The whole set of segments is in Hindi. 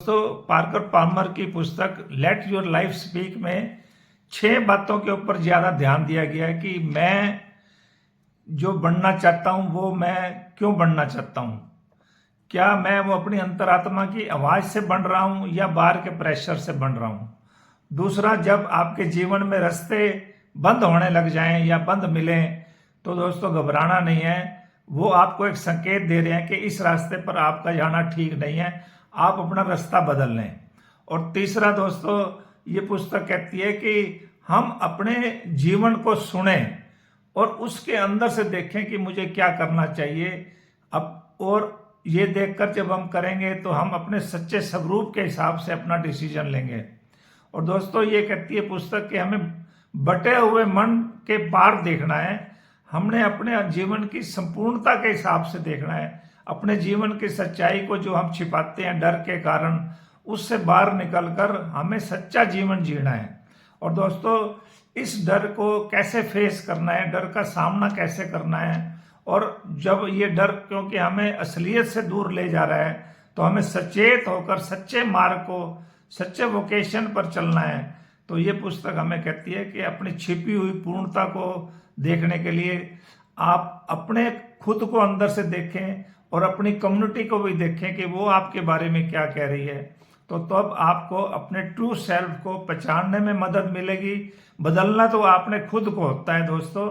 दोस्तों, पार्कर पाल्मर की पुस्तक लेट योर लाइफ स्पीक में 6 बातों के ऊपर ज्यादा ध्यान दिया गया है कि मैं जो बनना चाहता हूं वो मैं क्यों बनना चाहता हूं। क्या मैं वो अपनी अंतरात्मा की आवाज से बन रहा हूं या बाहर के प्रेशर से बन रहा हूं। दूसरा, जब आपके जीवन में रास्ते बंद होने लग जाएं या बंद मिलें तो दोस्तों घबराना नहीं है, वो आपको एक संकेत दे रहे हैं कि इस रास्ते पर आपका जाना ठीक नहीं है, आप अपना रास्ता बदल लें। और तीसरा दोस्तों, ये पुस्तक कहती है कि हम अपने जीवन को सुने और उसके अंदर से देखें कि मुझे क्या करना चाहिए। अब और ये देखकर जब हम करेंगे तो हम अपने सच्चे स्वरूप के हिसाब से अपना डिसीजन लेंगे। और दोस्तों, ये कहती है पुस्तक कि हमें बटे हुए मन के पार देखना है, हमने अपने जीवन की संपूर्णता के हिसाब से देखना है, अपने जीवन की सच्चाई को जो हम छिपाते हैं डर के कारण, उससे बाहर निकलकर हमें सच्चा जीवन जीना है। और दोस्तों, इस डर को कैसे फेस करना है, डर का सामना कैसे करना है, और जब ये डर क्योंकि हमें असलियत से दूर ले जा रहा है तो हमें सचेत होकर सच्चे मार्ग को, सच्चे वोकेशन पर चलना है। तो ये पुस्तक हमें कहती है कि अपनी छिपी हुई पूर्णता को देखने के लिए आप अपने खुद को अंदर से देखें और अपनी कम्युनिटी को भी देखें कि वो आपके बारे में क्या कह रही है। तो तब आपको अपने ट्रू सेल्फ को पहचानने में मदद मिलेगी। बदलना तो आपने खुद को होता है दोस्तों।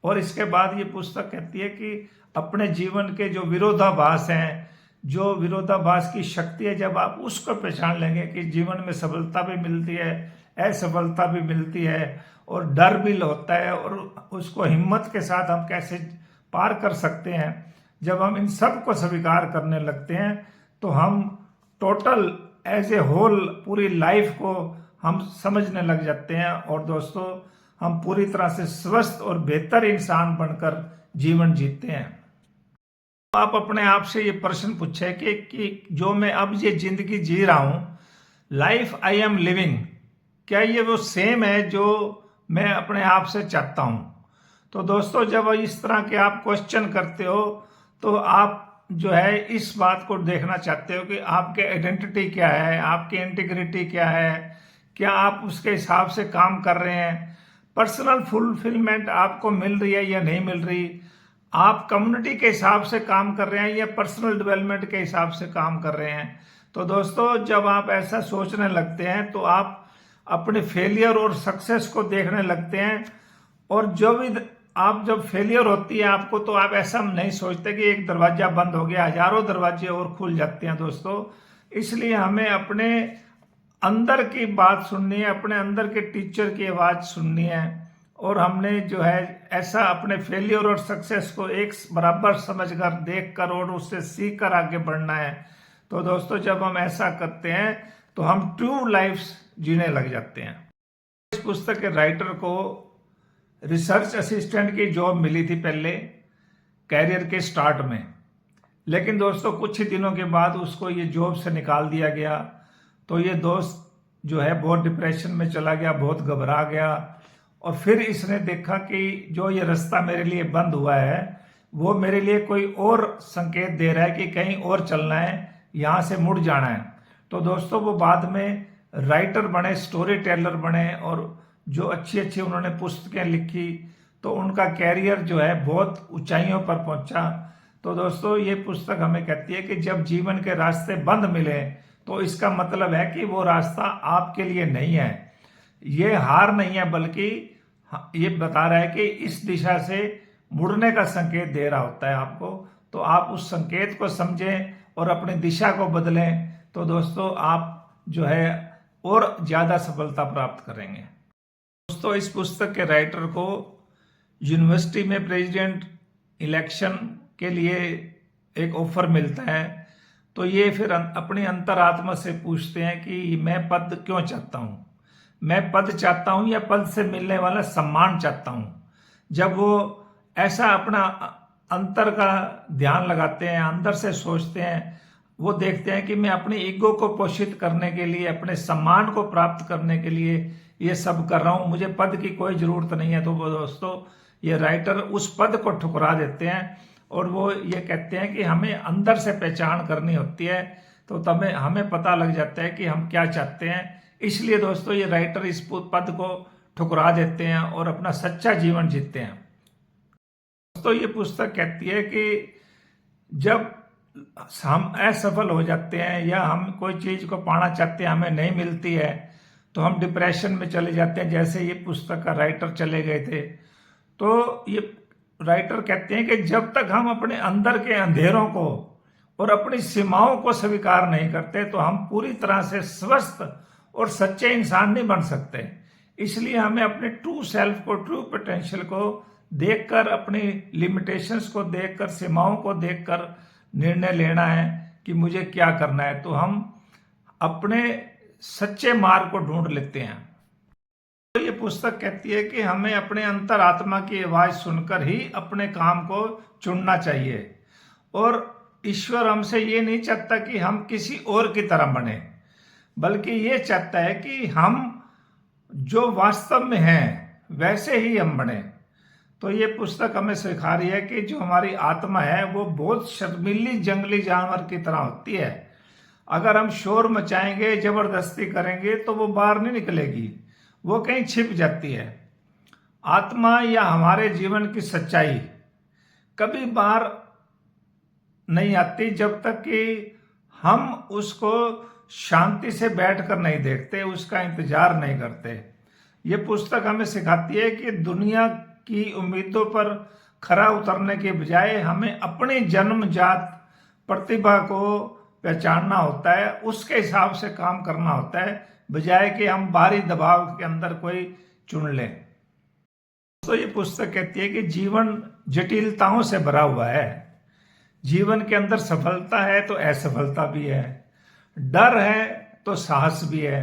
और इसके बाद ये पुस्तक कहती है कि अपने जीवन के जो विरोधाभास हैं, जो विरोधाभास की शक्ति है, जब आप उसको पहचान लेंगे कि जीवन में सफलता भी मिलती है, असफलता भी मिलती है और डर भी होता है, और उसको हिम्मत के साथ हम कैसे पार कर सकते हैं। जब हम इन सब को स्वीकार करने लगते हैं तो हम टोटल एज ए होल पूरी लाइफ को हम समझने लग जाते हैं, और दोस्तों हम पूरी तरह से स्वस्थ और बेहतर इंसान बनकर जीवन जीते हैं। आप अपने आप से ये प्रश्न पूछे कि जो मैं अब ये जिंदगी जी रहा हूं, लाइफ आई एम लिविंग, क्या ये वो सेम है जो मैं अपने आप से चाहता हूं। तो दोस्तों, जब इस तरह के आप क्वेश्चन करते हो तो आप जो है इस बात को देखना चाहते हो कि आपके आइडेंटिटी क्या है, आपकी इंटीग्रिटी क्या है, क्या आप उसके हिसाब से काम कर रहे हैं, पर्सनल फुलफिलमेंट आपको मिल रही है या नहीं मिल रही, आप कम्युनिटी के हिसाब से काम कर रहे हैं या पर्सनल डेवलपमेंट के हिसाब से काम कर रहे हैं। तो दोस्तों, जब आप ऐसा सोचने लगते हैं तो आप अपने फेलियर और सक्सेस को देखने लगते हैं, और जब फेलियर होती है आपको, तो आप ऐसा नहीं सोचते कि एक दरवाजा बंद हो गया, हजारों दरवाजे और खुल जाते हैं दोस्तों। इसलिए हमें अपने अंदर की बात सुननी है, अपने अंदर के टीचर की आवाज सुननी है, और हमने जो है ऐसा अपने फेलियर और सक्सेस को एक बराबर समझकर, देखकर और उससे सीख कर आगे बढ़ना है। तो दोस्तों, जब हम ऐसा करते हैं तो हम ट्रू लाइफ जीने लग जाते हैं। इस पुस्तक के राइटर को रिसर्च असिस्टेंट की जॉब मिली थी पहले कैरियर के स्टार्ट में, लेकिन दोस्तों कुछ ही दिनों के बाद उसको ये जॉब से निकाल दिया गया। तो ये दोस्त जो है बहुत डिप्रेशन में चला गया, बहुत घबरा गया, और फिर इसने देखा कि जो ये रास्ता मेरे लिए बंद हुआ है वो मेरे लिए कोई और संकेत दे रहा है कि कहीं और चलना है, यहाँ से मुड़ जाना है। तो दोस्तों, वो बाद में राइटर बने, स्टोरी टेलर बने, और जो अच्छी अच्छी उन्होंने पुस्तकें लिखी, तो उनका कैरियर जो है बहुत ऊंचाइयों पर पहुंचा। तो दोस्तों, ये पुस्तक हमें कहती है कि जब जीवन के रास्ते बंद मिले तो इसका मतलब है कि वो रास्ता आपके लिए नहीं है। ये हार नहीं है, बल्कि ये बता रहा है कि इस दिशा से मुड़ने का संकेत दे रहा होता है आपको। तो आप उस संकेत को समझें और अपनी दिशा को बदलें, तो दोस्तों आप जो है और ज्यादा सफलता प्राप्त करेंगे। दोस्तों, इस पुस्तक के राइटर को यूनिवर्सिटी में प्रेसिडेंट इलेक्शन के लिए एक ऑफर मिलता है। तो ये फिर अपनी अंतरात्मा से पूछते हैं कि मैं पद क्यों चाहता हूं, मैं पद चाहता हूं या पद से मिलने वाला सम्मान चाहता हूं। जब वो ऐसा अपना अंतर का ध्यान लगाते हैं, अंदर से सोचते हैं, वो देखते हैं कि मैं अपनी ईगो को पोषित करने के लिए, अपने सम्मान को प्राप्त करने के लिए ये सब कर रहा हूं, मुझे पद की कोई जरूरत नहीं है। तो वो दोस्तों, ये राइटर उस पद को ठुकरा देते हैं, और वो ये कहते हैं कि हमें अंदर से पहचान करनी होती है तो तब हमें पता लग जाता है कि हम क्या चाहते हैं। इसलिए दोस्तों ये राइटर इस पद को ठुकरा देते हैं और अपना सच्चा जीवन जीते हैं। दोस्तों ये पुस्तक कहती है कि जब हम असफल हो जाते हैं या हम कोई चीज को पाना चाहते हैं, हमें नहीं मिलती है, तो हम डिप्रेशन में चले जाते हैं, जैसे ये पुस्तक का राइटर चले गए थे। तो ये राइटर कहते हैं कि जब तक हम अपने अंदर के अंधेरों को और अपनी सीमाओं को स्वीकार नहीं करते तो हम पूरी तरह से स्वस्थ और सच्चे इंसान नहीं बन सकते। इसलिए हमें अपने ट्रू सेल्फ को, ट्रू पोटेंशियल को देखकर, अपनी लिमिटेशंस को देखकर, सीमाओं को देखकर निर्णय लेना है कि मुझे क्या करना है। तो हम अपने सच्चे मार्ग को ढूंढ लेते हैं। तो ये पुस्तक कहती है कि हमें अपने अंतरात्मा की आवाज सुनकर ही अपने काम को चुनना चाहिए, और ईश्वर हमसे ये नहीं चाहता कि हम किसी और की तरह बने, बल्कि ये चाहता है कि हम जो वास्तव में हैं वैसे ही हम बने। तो ये पुस्तक हमें सिखा रही है कि जो हमारी आत्मा है वो बहुत शर्मीली जंगली जानवर की तरह होती है। अगर हम शोर मचाएंगे, जबरदस्ती करेंगे तो वो बाहर नहीं निकलेगी, वो कहीं छिप जाती है। आत्मा या हमारे जीवन की सच्चाई कभी बाहर नहीं आती जब तक कि हम उसको शांति से बैठकर नहीं देखते, उसका इंतजार नहीं करते। ये पुस्तक हमें सिखाती है कि दुनिया की उम्मीदों पर खरा उतरने के बजाय हमें अपनी जन्मजात प्रतिभा को पहचानना होता है, उसके हिसाब से काम करना होता है, बजाय कि हम बाहरी दबाव के अंदर कोई चुन लें। तो ये पुस्तक कहती है कि जीवन जटिलताओं से भरा हुआ है। जीवन के अंदर सफलता है तो असफलता भी है, डर है तो साहस भी है।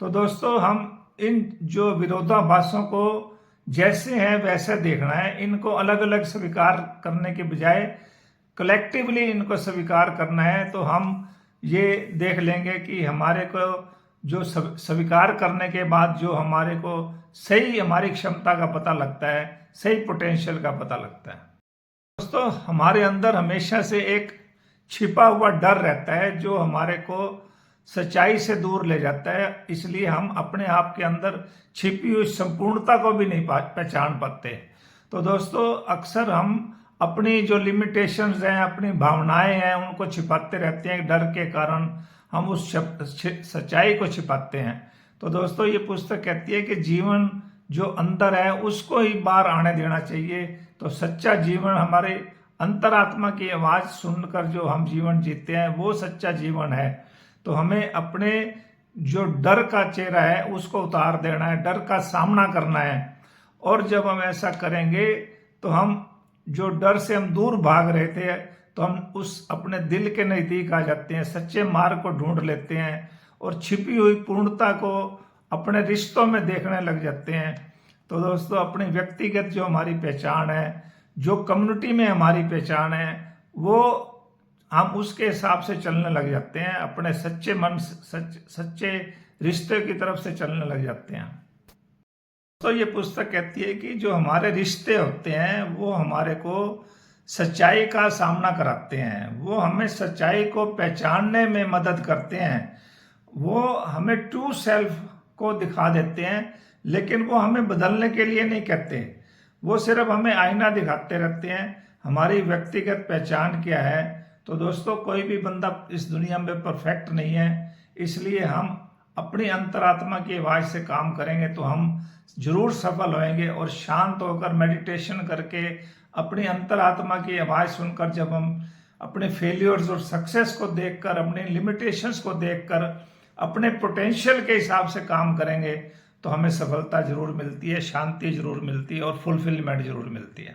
तो दोस्तों हम इन जो विरोधाभासों को जैसे हैं वैसे देखना है, इनको अलग अलग स्वीकार करने के बजाय कलेक्टिवली इनको स्वीकार करना है। तो हम ये देख लेंगे कि हमारे को जो स्वीकार करने के बाद जो हमारे को सही हमारी क्षमता का पता लगता है, सही पोटेंशियल का पता लगता है। दोस्तों हमारे अंदर हमेशा से एक छिपा हुआ डर रहता है जो हमारे को सच्चाई से दूर ले जाता है। इसलिए हम अपने आप के अंदर छिपी हुई संपूर्णता को भी नहीं पहचान पाते। तो दोस्तों अक्सर हम अपनी जो लिमिटेशंस हैं, अपनी भावनाएं हैं, उनको छिपाते रहते हैं। डर के कारण हम उस सच्चाई को छिपाते हैं। तो दोस्तों ये पुस्तक कहती है कि जीवन जो अंदर है उसको ही बाहर आने देना चाहिए। तो सच्चा जीवन हमारे अंतरात्मा की आवाज सुनकर जो हम जीवन जीते हैं वो सच्चा जीवन है। तो हमें अपने जो डर का चेहरा है उसको उतार देना है, डर का सामना करना है। और जब हम ऐसा करेंगे तो हम जो डर से हम दूर भाग रहे थे तो हम उस अपने दिल के नजदीक आ जाते हैं, सच्चे मार्ग को ढूंढ लेते हैं और छिपी हुई पूर्णता को अपने रिश्तों में देखने लग जाते हैं। तो दोस्तों अपनी व्यक्तिगत जो हमारी पहचान है, जो कम्युनिटी में हमारी पहचान है, वो हम उसके हिसाब से चलने लग जाते हैं, अपने सच्चे मन सच्चे रिश्ते की तरफ से चलने लग जाते हैं। तो ये पुस्तक कहती है कि जो हमारे रिश्ते होते हैं वो हमारे को सच्चाई का सामना कराते हैं, वो हमें सच्चाई को पहचानने में मदद करते हैं, वो हमें ट्रू सेल्फ को दिखा देते हैं, लेकिन वो हमें बदलने के लिए नहीं कहते। वो सिर्फ हमें आईना दिखाते रहते हैं, हमारी व्यक्तिगत पहचान क्या है। तो दोस्तों कोई भी बंदा इस दुनिया में परफेक्ट नहीं है, इसलिए हम अपनी अंतरात्मा की आवाज से काम करेंगे तो हम जरूर सफल होंगे। और शांत होकर मेडिटेशन करके अपनी अंतरात्मा की आवाज सुनकर जब हम अपने फेलियर्स और सक्सेस को देखकर, अपने लिमिटेशंस को देखकर, अपने पोटेंशियल के हिसाब से काम करेंगे तो हमें सफलता जरूर मिलती है, शांति जरूर मिलती है और फुलफिलमेंट जरूर मिलती है।